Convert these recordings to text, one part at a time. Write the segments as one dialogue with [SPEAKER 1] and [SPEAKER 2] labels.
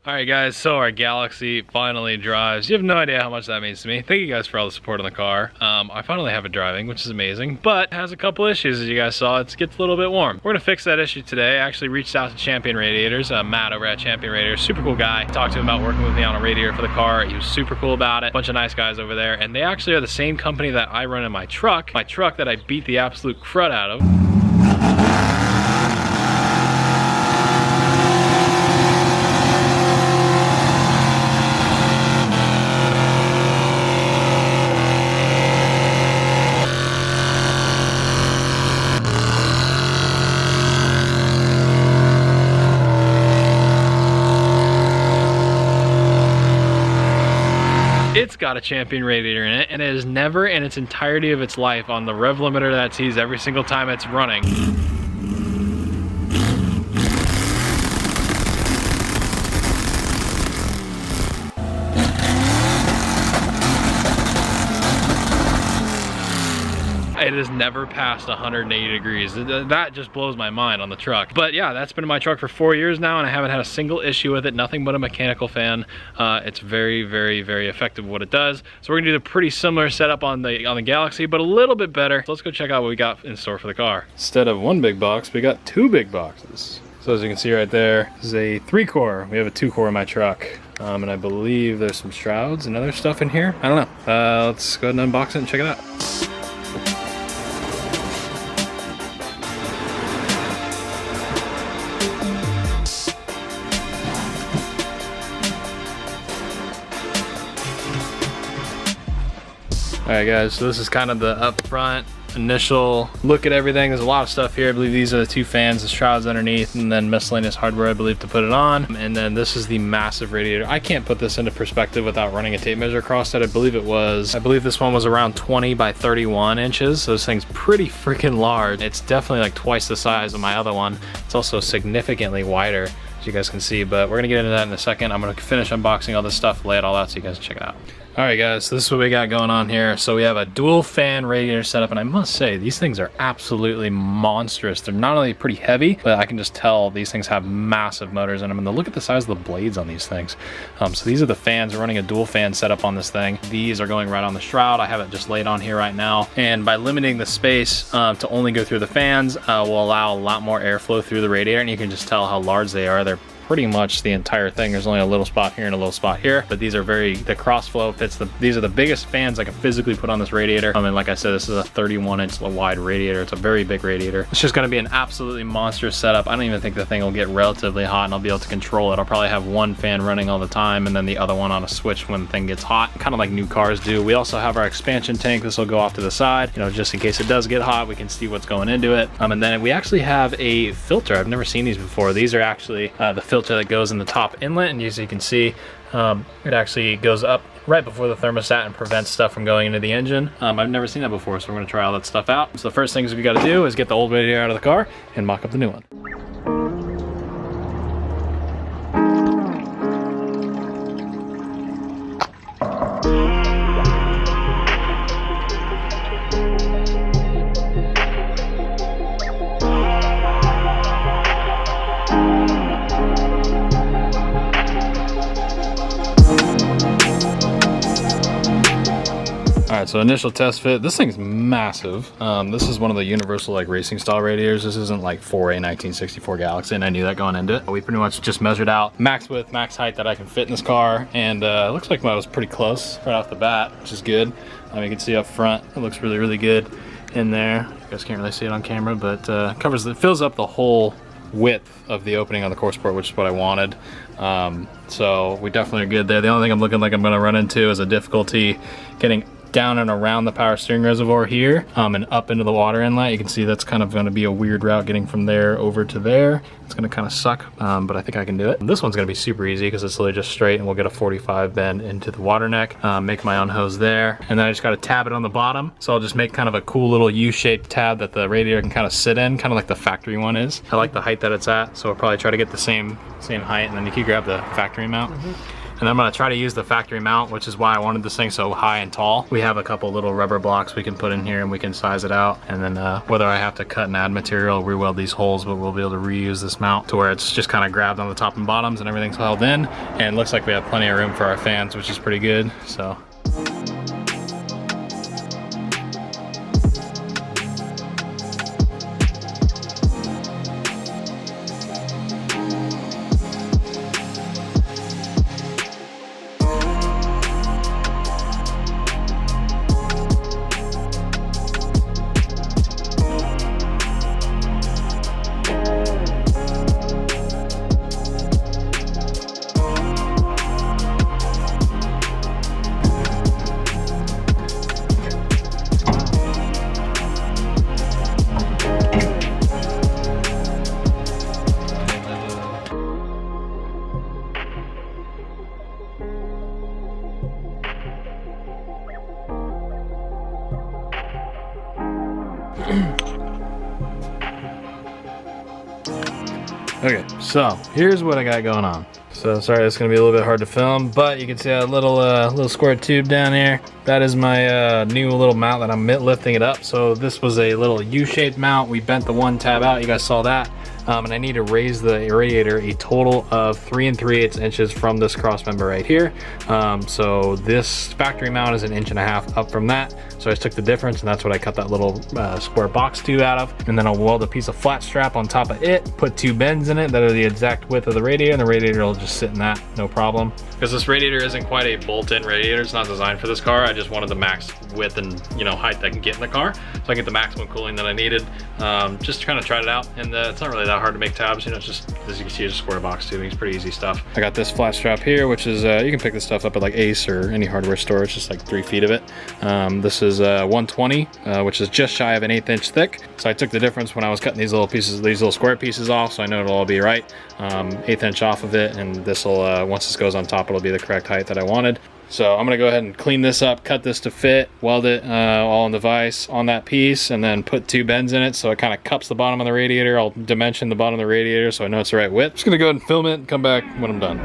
[SPEAKER 1] Alright guys, so our Galaxie finally drives. You have no idea how much that means to me. Thank you guys for all the support on the car. I finally have it driving, which is amazing, but it has a couple issues as you guys saw. It gets a little bit warm. We're gonna fix that issue today. I actually reached out to Champion Radiators, Matt over at Champion Radiators, super cool guy. Talked to him about working with me on a radiator for the car. He was super cool about it. Bunch of nice guys over there, and they actually are the same company that I run in my truck that I beat the absolute crud out of. It's got a Champion radiator in it, and it has never in its entirety of its life on the rev limiter that sees every single time it's running. It has never passed 180 degrees. That just blows my mind on the truck. But yeah, that's been in my truck for 4 years now, and I haven't had a single issue with it. Nothing but a mechanical fan. It's very, very, very effective what it does. So we're gonna do the pretty similar setup on the Galaxie, but a little bit better. So let's go check out what we got in store for the car. Instead of one big box, we got two big boxes. So as you can see right there, this is a 3-core. We have a 2-core in my truck. And I believe there's some shrouds and other stuff in here. I don't know. Let's go ahead and unbox it and check it out. Alright guys, so this is kind of the upfront initial look at everything. There's a lot of stuff here. I believe these are the two fans, the shrouds underneath, and then miscellaneous hardware I believe to put it on. And then this is the massive radiator. I can't put this into perspective without running a tape measure across it. I believe this one was around 20 by 31 inches. So this thing's pretty freaking large. It's definitely like twice the size of my other one. It's also significantly wider, as you guys can see, but we're gonna get into that in a second. I'm gonna finish unboxing all this stuff, lay it all out so you guys can check it out. All right guys, so this is what we got going on here. So we have a dual fan radiator setup, and I must say these things are absolutely monstrous. They're not only pretty heavy, but I can just tell these things have massive motors in them. And look at the size of the blades on these things. So these are the fans. We're running a dual fan setup on this thing. These are going right on the shroud. I have it just laid on here right now. And by limiting the space to only go through the fans, will allow a lot more airflow through the radiator, and you can just tell how large they are. They're pretty much the entire thing. There's only a little spot here and a little spot here, but these are the cross flow fits. These are the biggest fans I can physically put on this radiator. And like I said, this is a 31-inch wide radiator. It's a very big radiator. It's just gonna be an absolutely monstrous setup. I don't even think the thing will get relatively hot, and I'll be able to control it. I'll probably have one fan running all the time, and then the other one on a switch when the thing gets hot, kind of like new cars do. We also have our expansion tank. This will go off to the side, just in case it does get hot, we can see what's going into it. And then we actually have a filter. I've never seen these before. These are actually the filter that goes in the top inlet, and as you can see, it actually goes up right before the thermostat and prevents stuff from going into the engine. I've never seen that before, so we're going to try all that stuff out. So the first things we got to do is get the old radiator out of the car and mock up the new one. Alright, so initial test fit. This thing's massive. This is one of the universal racing style radiators. This isn't like 4A 1964 Galaxie, and I knew that going into it. We pretty much just measured out max width, max height that I can fit in this car, and it looks like I was pretty close right off the bat, which is good. You can see up front, it looks really, really good in there. You guys can't really see it on camera, but it fills up the whole width of the opening on the core support, which is what I wanted. So we definitely are good there. The only thing I'm looking like I'm going to run into is a difficulty getting down and around the power steering reservoir here, and up into the water inlet. You can see that's kind of going to be a weird route getting from there over to there. It's going to kind of suck, but I think I can do it. This one's going to be super easy because it's literally just straight, and we'll get a 45 bend into the water neck, make my own hose there, and then I just got to tab it on the bottom. So I'll just make kind of a cool little U-shaped tab that the radiator can kind of sit in, kind of like the factory one is. I like the height that it's at, so I'll probably try to get the same height, and then you can grab the factory mount. And I'm gonna try to use the factory mount, which is why I wanted this thing so high and tall. We have a couple little rubber blocks we can put in here and we can size it out. And then whether I have to cut and add material, re-weld these holes, but we'll be able to reuse this mount to where it's just kind of grabbed on the top and bottoms and everything's held in. And it looks like we have plenty of room for our fans, which is pretty good, so. Okay, so here's what I got going on. So sorry, it's gonna be a little bit hard to film, but you can see a little square tube down here. That is my new little mount that I'm lifting it up. So this was a little U-shaped mount. We bent the one tab out, you guys saw that. And I need to raise the radiator a total of 3 3/8 inches from this cross member right here. So this factory mount is 1.5 inches up from that. So I just took the difference, and that's what I cut that little square box tube out of. And then I'll weld a piece of flat strap on top of it, put 2 bends in it that are the exact width of the radiator, and the radiator will just sit in that, no problem. Because this radiator isn't quite a bolt-in radiator, it's not designed for this car. I just wanted the max width and height that I can get in the car, so I get the maximum cooling that I needed. Just to kind of try it out, and it's not really that hard to make tabs. It's just, as you can see, it's just square box tubing. It's pretty easy stuff. I got this flat strap here, which is you can pick this stuff up at like Ace or any hardware store. It's just like 3 feet of it. This is 120, which is just shy of 1/8 inch thick. So I took the difference when I was cutting these little pieces, these little square pieces off, so I know it'll all be right. 1/8 inch off of it, and this will once this goes on top, it'll be the correct height that I wanted. So I'm gonna go ahead and clean this up, cut this to fit, weld it all in the vise on that piece, and then put 2 bends in it so it kind of cups the bottom of the radiator. I'll dimension the bottom of the radiator so I know it's the right width. Just gonna go ahead and film it and come back when I'm done.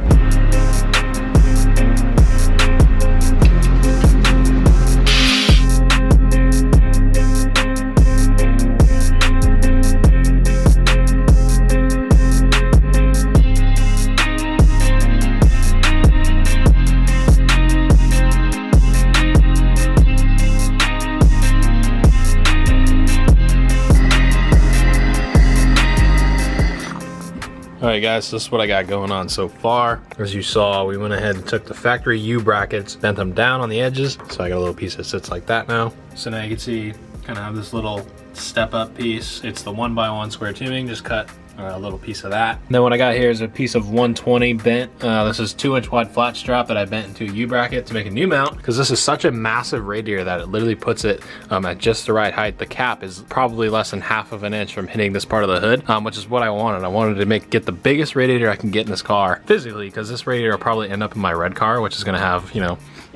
[SPEAKER 1] Alright guys, this is what I got going on so far. As you saw, we went ahead and took the factory U brackets, bent them down on the edges, so I got a little piece that sits like that now. So now you can see, kind of have this little step up piece. It's the 1x1 square tubing, just cut a little piece of that. And then what I got here is a piece of 120 bent. This is 2-inch wide flat strap that I bent into a U bracket to make a new mount, because this is such a massive radiator that it literally puts it at just the right height. The cap is probably less than 1/2 inch from hitting this part of the hood, which is what I wanted. I wanted to get the biggest radiator I can get in this car physically, because this radiator will probably end up in my red car, which is gonna have,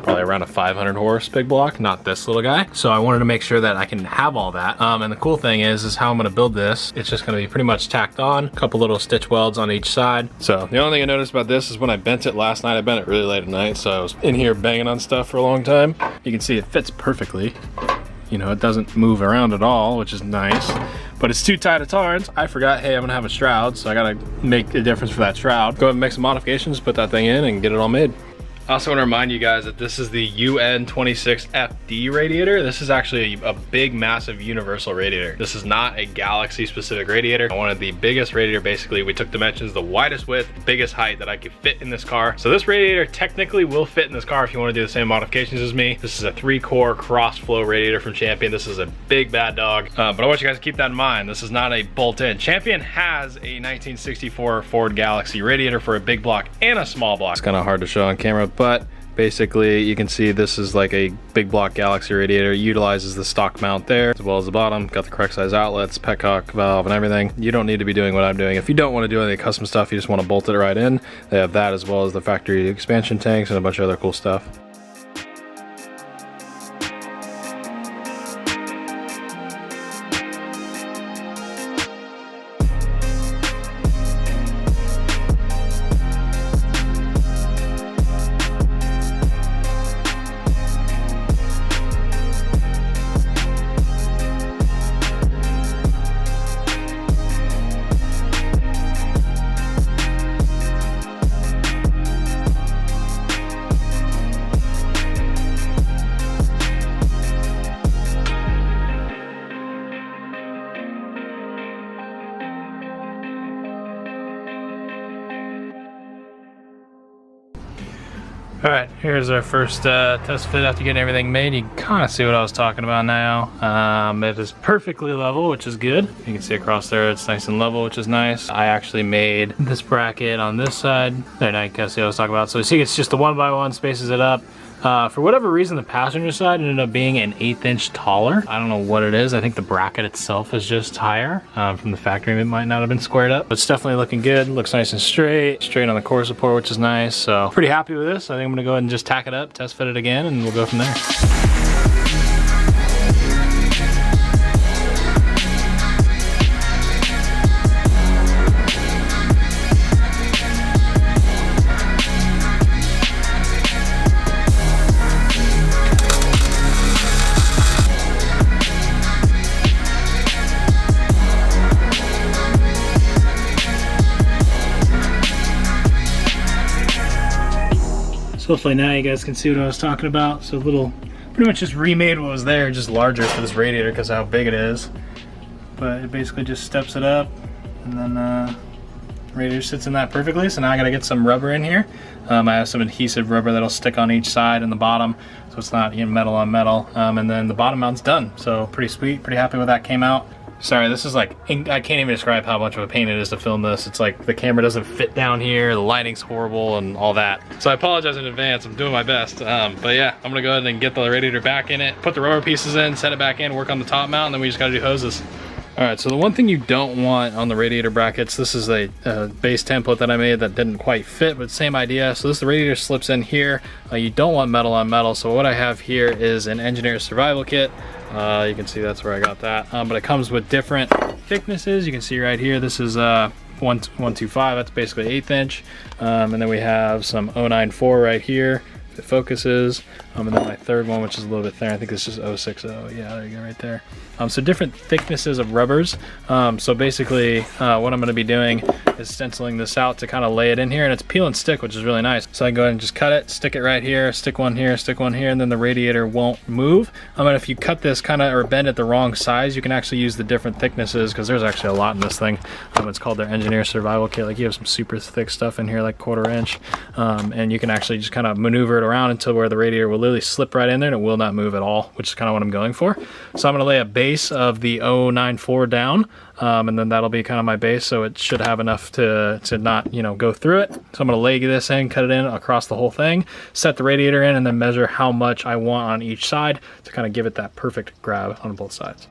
[SPEAKER 1] probably around a 500 horse big block, not this little guy. So I wanted to make sure that I can have all that. And the cool thing is how I'm gonna build this. It's just gonna be pretty much tacked on, a couple little stitch welds on each side. So the only thing I noticed about this is when I bent it last night, I bent it really late at night, so I was in here banging on stuff for a long time. You can see it fits perfectly. It doesn't move around at all, which is nice. But it's too tight at times. I forgot, hey, I'm gonna have a shroud, so I gotta make a difference for that shroud. Go ahead and make some modifications, put that thing in, and get it all made. I also want to remind you guys that this is the UN26FD radiator. This is actually a big, massive universal radiator. This is not a Galaxie specific radiator. I wanted the biggest radiator. Basically, we took dimensions, the widest width, biggest height that I could fit in this car. So this radiator technically will fit in this car if you want to do the same modifications as me. This is a 3-core cross flow radiator from Champion. This is a big bad dog, but I want you guys to keep that in mind. This is not a bolt-in. Champion has a 1964 Ford Galaxie radiator for a big block and a small block. It's kind of hard to show on camera, but basically you can see this is like a big block Galaxie radiator. It utilizes the stock mount there as well as the bottom. Got the correct size outlets, petcock valve and everything. You don't need to be doing what I'm doing. If you don't want to do any custom stuff, you just want to bolt it right in. They have that as well as the factory expansion tanks and a bunch of other cool stuff. All right, here's our first test fit after getting everything made. You can kind of see what I was talking about now. It is perfectly level, which is good. You can see across there, it's nice and level, which is nice. I actually made this bracket on this side. There, now you can see what I was talking about. So you see it's just a 1x1, spaces it up. For whatever reason, the passenger side ended up being an 1/8 inch taller. I don't know what it is. I think the bracket itself is just higher. From the factory, it might not have been squared up. But it's definitely looking good. Looks nice and straight. Straight on the core support, which is nice. So pretty happy with this. I think I'm gonna go ahead and just tack it up, test fit it again, and we'll go from there. So hopefully now you guys can see what I was talking about. So pretty much just remade what was there, just larger for this radiator because of how big it is. But it basically just steps it up, and then radiator sits in that perfectly. So now I gotta get some rubber in here. I have some adhesive rubber that'll stick on each side and the bottom, so it's not metal on metal. And then the bottom mount's done. So pretty sweet, pretty happy with that came out. Sorry, this is like, I can't even describe how much of a pain it is to film this. It's like the camera doesn't fit down here, the lighting's horrible and all that. So I apologize in advance, I'm doing my best. But yeah, I'm gonna go ahead and get the radiator back in it, put the rubber pieces in, set it back in, work on the top mount, and then we just gotta do hoses. All right, so the one thing you don't want on the radiator brackets, this is a base template that I made that didn't quite fit, but same idea. So the radiator slips in here. You don't want metal on metal. So what I have here is an engineer's survival kit. You can see that's where I got that. But it comes with different thicknesses. You can see right here, this is 125, that's basically 1/8 inch. And then we have some 094 right here. It focuses, and then my third one, which is a little bit thinner, I think this is 060. Yeah, there you go, right there. So different thicknesses of rubbers. So basically what I'm going to be doing is stenciling this out to kind of lay it in here, and it's peel and stick, which is really nice. So I can go ahead and just cut it, stick it right here, stick one here, and then the radiator won't move. And if you cut this kind of or bend it the wrong size, you can actually use the different thicknesses, because there's actually a lot in this thing. It's called their engineer survival kit. Like you have some super thick stuff in here, like 1/4 inch, and you can actually just kind of maneuver it around until where the radiator will literally slip right in there and it will not move at all, which is kind of what I'm going for. So I'm going to lay a base of the 094 down, and then that'll be kind of my base, so it should have enough to not go through it. So I'm going to lay this in, cut it in across the whole thing, set the radiator in, and then measure how much I want on each side to kind of give it that perfect grab on both sides.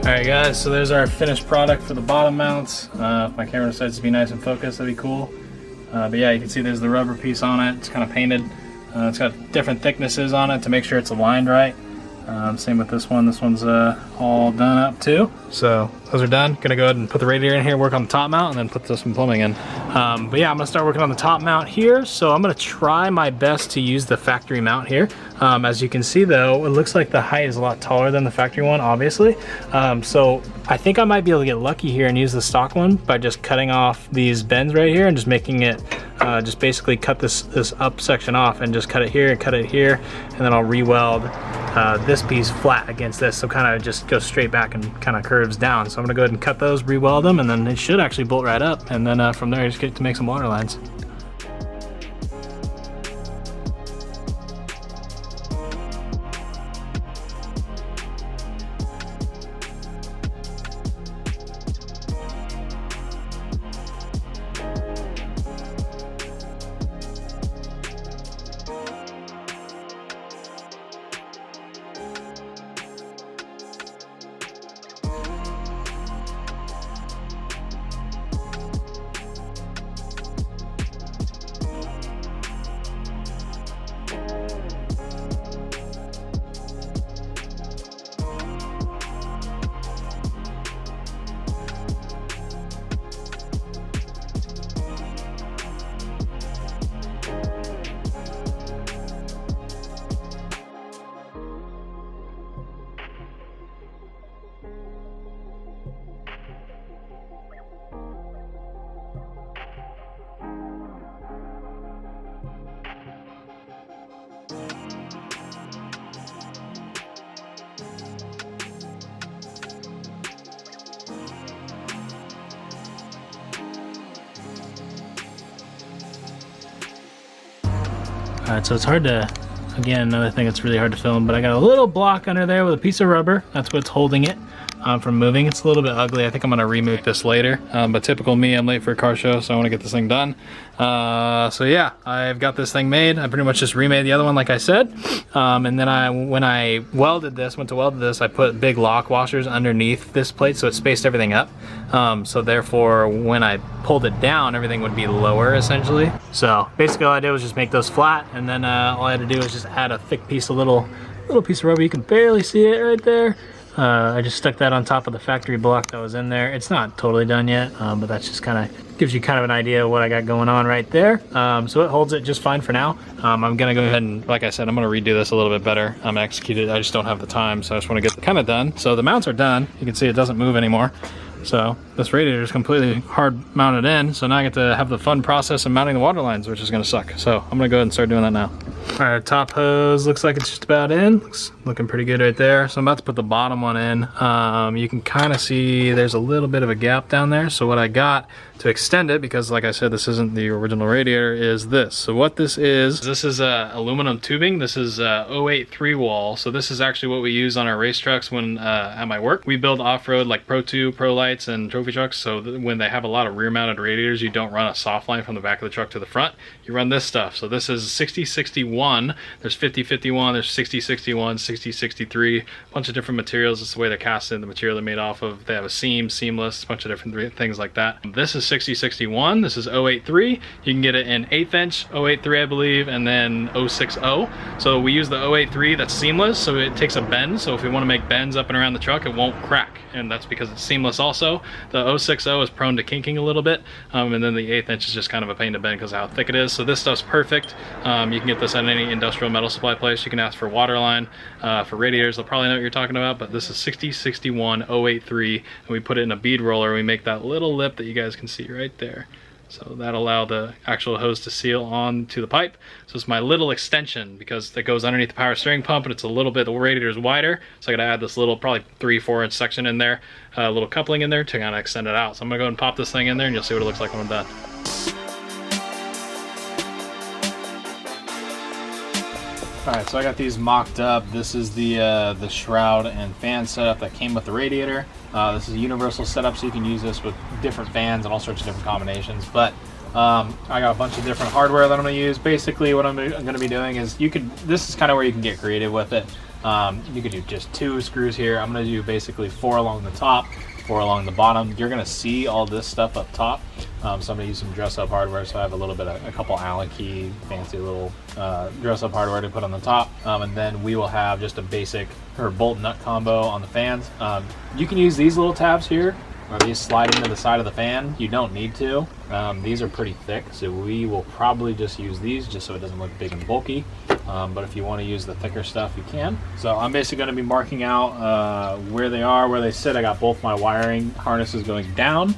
[SPEAKER 1] Alright guys, so there's our finished product for the bottom mounts. If my camera decides to be nice and focused, that'd be cool. But yeah, you can see there's the rubber piece on it. It's kind of painted. It's got different thicknesses on it to make sure it's aligned right. Same with this one. This one's all done up too. So those are done. Gonna go ahead and put the radiator in here, work on the top mount, and then put some plumbing in. But yeah, I'm gonna start working on the top mount here. So I'm gonna try my best to use the factory mount here. As you can see though, it looks like the height is a lot taller than the factory one, obviously. So I think I might be able to get lucky here and use the stock one by just cutting off these bends right here and just making it, just basically cut this up section off and just cut it here and cut it here, and then I'll re-weld this piece flat against this, so kind of just goes straight back and kind of curves down. So I'm gonna go ahead and cut those, re-weld them, and then it should actually bolt right up, and then from there I just get to make some water lines. All right, so it's hard to, again, another thing that's really hard to film, but I got a little block under there with a piece of rubber. That's what's holding it from moving. It's a little bit ugly. I think I'm gonna remove this later, but typical me, I'm late for a car show, so I wanna get this thing done. So yeah, I've got this thing made. I pretty much just remade the other one like I said. And then when I went to weld this, I put big lock washers underneath this plate so it spaced everything up. So therefore, when I pulled it down, everything would be lower essentially. So basically all I did was just make those flat, and then all I had to do was just add a thick piece of little piece of rubber. You can barely see it right there. I just stuck that on top of the factory block that was in there. It's not totally done yet, but that's just kind of gives you kind of an idea of what I got going on right there. So it holds it just fine for now. I'm gonna go ahead and, like I said, I'm gonna redo this a little bit better. I'm gonna execute it. I just don't have the time, so I just want to get kind of done. So the mounts are done. You can see it doesn't move anymore. So this radiator is completely hard mounted in. So now I get to have the fun process of mounting the water lines, which is gonna suck. So I'm gonna go ahead and start doing that now. All right, top hose looks like it's just about in. Looking pretty good right there. So I'm about to put the bottom one in. You can kind of see there's a little bit of a gap down there. So what I got to extend it, because like I said, this isn't the original radiator, is this. So what this is aluminum tubing. This is 083 wall. So this is actually what we use on our race trucks when at my work. We build off-road like Pro 2, Pro Lights, and trophy trucks. So when they have a lot of rear-mounted radiators, you don't run a soft line from the back of the truck to the front. You run this stuff. So this is 6061. There's 5051. There's 6061, 6063. A bunch of different materials. It's the way they're casted, the material they're made off of. They have a seam, seamless, a bunch of different things like that. This is 6061. This is 083. You can get it in 1/8 inch, 083 I believe, and then 060. So we use the 083 that's seamless, so it takes a bend. So if we want to make bends up and around the truck, it won't crack, and that's because it's seamless also. The 060 is prone to kinking a little bit, and then the 1/8 inch is just kind of a pain to bend because of how thick it is. So this stuff's perfect. You can get this at any industrial metal supply place. You can ask for waterline. For radiators, they'll probably know what you're talking about, but this is 6061 083, and we put it in a bead roller. We make that little lip that you guys can see right there. So that'll allow the actual hose to seal onto the pipe. So it's my little extension because it goes underneath the power steering pump, and it's a little bit, the radiator is wider. So I gotta add this little, probably 3-4 inch section in there, a little coupling in there to kind of extend it out. So I'm gonna go and pop this thing in there, and you'll see what it looks like when I'm done. All right, so I got these mocked up. This is the shroud and fan setup that came with the radiator. This is a universal setup, so you can use this with different fans and all sorts of different combinations. But I got a bunch of different hardware that I'm gonna use. Basically, what I'm gonna be doing is this is kind of where you can get creative with it. You could do just 2 screws here. I'm gonna do basically 4 along the top, 4 along the bottom. You're gonna see all this stuff up top. So I'm gonna use some dress-up hardware. So I have a couple Allen key, fancy little dress-up hardware to put on the top. And then we will have just a basic bolt nut combo on the fans. You can use these little tabs here, or these slide into the side of the fan. You don't need to. These are pretty thick, so we will probably just use these just so it doesn't look big and bulky. But if you want to use the thicker stuff, you can. So I'm basically going to be marking out where they are, where they sit. I got both my wiring harnesses going down,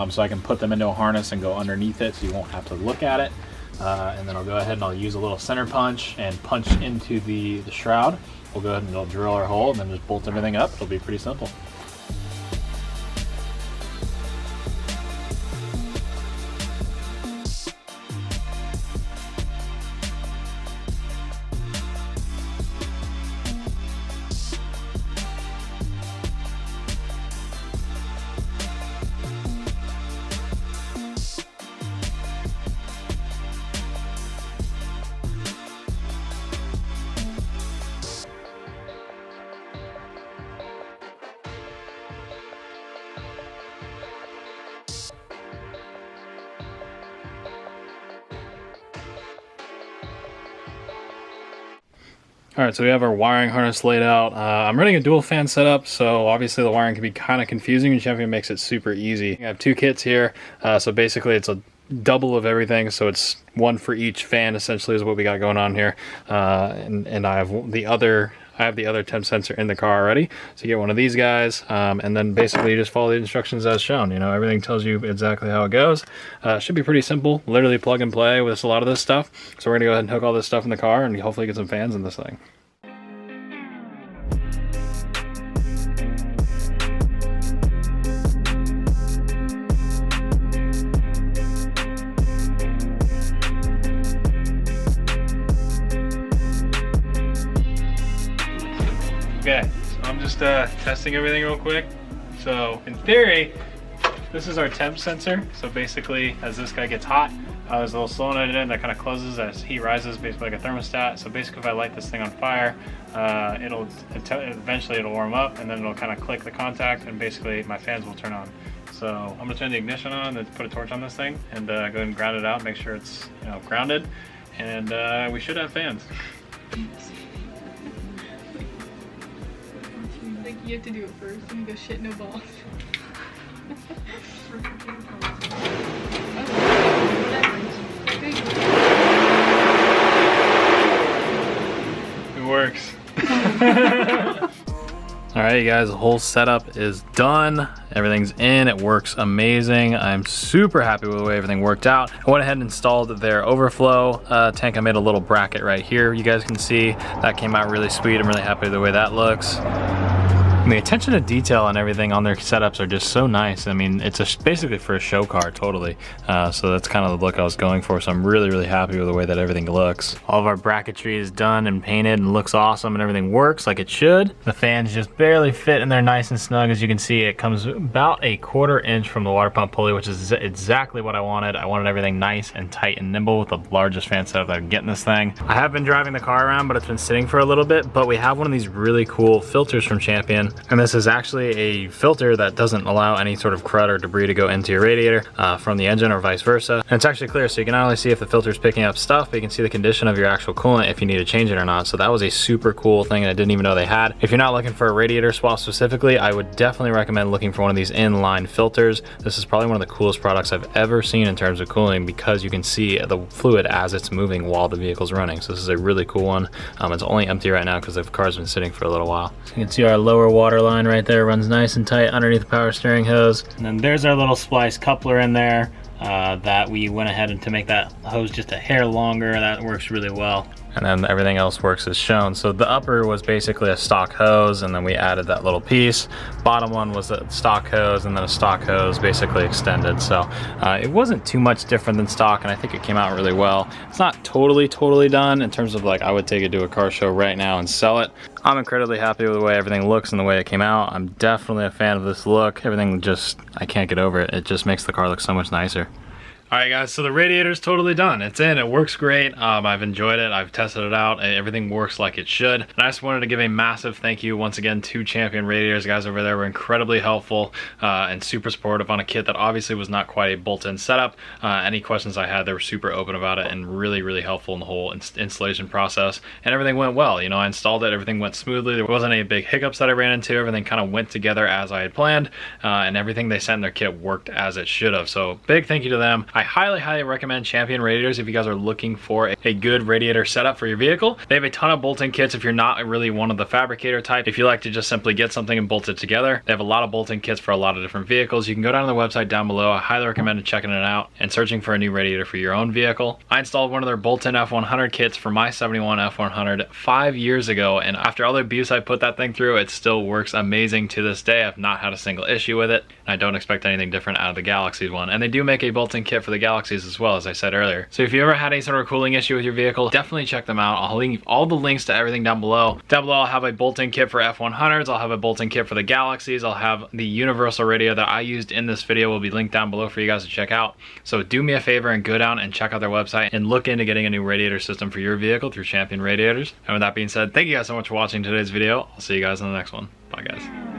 [SPEAKER 1] so I can put them into a harness and go underneath it so you won't have to look at it. And then I'll go ahead and I'll use a little center punch and punch into the shroud. We'll go ahead and drill our hole and then just bolt everything up. It'll be pretty simple. All right, so we have our wiring harness laid out. I'm running a dual fan setup, so obviously the wiring can be kind of confusing, and Chevy makes it super easy. I have 2 kits here, so basically it's a double of everything, so it's 1 for each fan essentially is what we got going on here. And I have the other temp sensor in the car already. So you get one of these guys, and then basically you just follow the instructions as shown. You know, everything tells you exactly how it goes. Should be pretty simple, literally plug and play with a lot of this stuff. So we're gonna go ahead and hook all this stuff in the car and hopefully get some fans in this thing. testing everything real quick. So in theory, this is our temp sensor. So basically, as this guy gets hot, there's a little solenoid in that kind of closes as heat rises, basically like a thermostat. So basically, if I light this thing on fire, eventually it'll warm up, and then it'll kind of click the contact, and basically my fans will turn on. So I'm gonna turn the ignition on, and put a torch on this thing, and go ahead and ground it out, make sure it's grounded, and we should have fans.
[SPEAKER 2] Like you have to do it first, and go shit no balls.
[SPEAKER 1] It works. All right, you guys, the whole setup is done. Everything's in, it works amazing. I'm super happy with the way everything worked out. I went ahead and installed their overflow tank. I made a little bracket right here. You guys can see that came out really sweet. I'm really happy with the way that looks. And the attention to detail and everything on their setups are just so nice. I mean, it's basically for a show car, totally. So that's kind of the look I was going for. So I'm really, really happy with the way that everything looks. All of our bracketry is done and painted and looks awesome, and everything works like it should. The fans just barely fit in there nice and snug. As you can see, it comes about a 1/4 inch from the water pump pulley, which is exactly what I wanted. I wanted everything nice and tight and nimble with the largest fan setup that I can get in this thing. I have been driving the car around, but it's been sitting for a little bit, but we have one of these really cool filters from Champion. And this is actually a filter that doesn't allow any sort of crud or debris to go into your radiator from the engine or vice versa. And it's actually clear, so you can not only see if the filter is picking up stuff, but you can see the condition of your actual coolant if you need to change it or not. So that was a super cool thing, and I didn't even know they had. If you're not looking for a radiator swap specifically, I would definitely recommend looking for one of these inline filters. This is probably one of the coolest products I've ever seen in terms of cooling, because you can see the fluid as it's moving while the vehicle's running. So this is a really cool one. It's only empty right now because the car's been sitting for a little while. So you can see our lower water line right there runs nice and tight underneath the power steering hose. And then there's our little splice coupler in there that we went ahead and to make that hose just a hair longer. That works really well. And then everything else works as shown. So the upper was basically a stock hose, and then we added that little piece. Bottom one was a stock hose, and then a stock hose basically extended. So it wasn't too much different than stock, and I think it came out really well. It's not totally done in terms of like I would take it to a car show right now and sell it. I'm incredibly happy with the way everything looks and the way it came out. I'm definitely a fan of this look. Everything just, I can't get over it. It just makes the car look so much nicer. All right, guys, so the radiator's totally done. It's in, it works great. I've enjoyed it, I've tested it out, everything works like it should. And I just wanted to give a massive thank you once again to Champion Radiators. The guys over there were incredibly helpful and super supportive on a kit that obviously was not quite a bolt-in setup. Any questions I had, they were super open about it and really, really helpful in the whole installation process. And everything went well. You know, I installed it, everything went smoothly. There wasn't any big hiccups that I ran into. Everything kind of went together as I had planned, and everything they sent in their kit worked as it should have. So big thank you to them. I highly recommend Champion Radiators if you guys are looking for a good radiator setup for your vehicle. They have a ton of bolt-in kits if you're not really one of the fabricator type. If you like to just simply get something and bolt it together, they have a lot of bolt-in kits for a lot of different vehicles. You can go down to the website down below. I highly recommend checking it out and searching for a new radiator for your own vehicle. I installed one of their bolt-in F100 kits for my 71 F100 5 years ago, and after all the abuse I put that thing through, it still works amazing to this day. I've not had a single issue with it, and I don't expect anything different out of the Galaxie one. And they do make a bolt-in kit for the Galaxies as well, as I said earlier. So if you ever had any sort of cooling issue with your vehicle, definitely check them out. I'll leave all the links to everything down below. Down below I'll have a bolt-in kit for F100s, I'll have a bolt-in kit for the Galaxies, I'll have the universal radio that I used in this video will be linked down below for you guys to check out. So do me a favor and go down and check out their website and look into getting a new radiator system for your vehicle through Champion Radiators. And with that being said, thank you guys so much for watching today's video. I'll see you guys in the next one. Bye guys.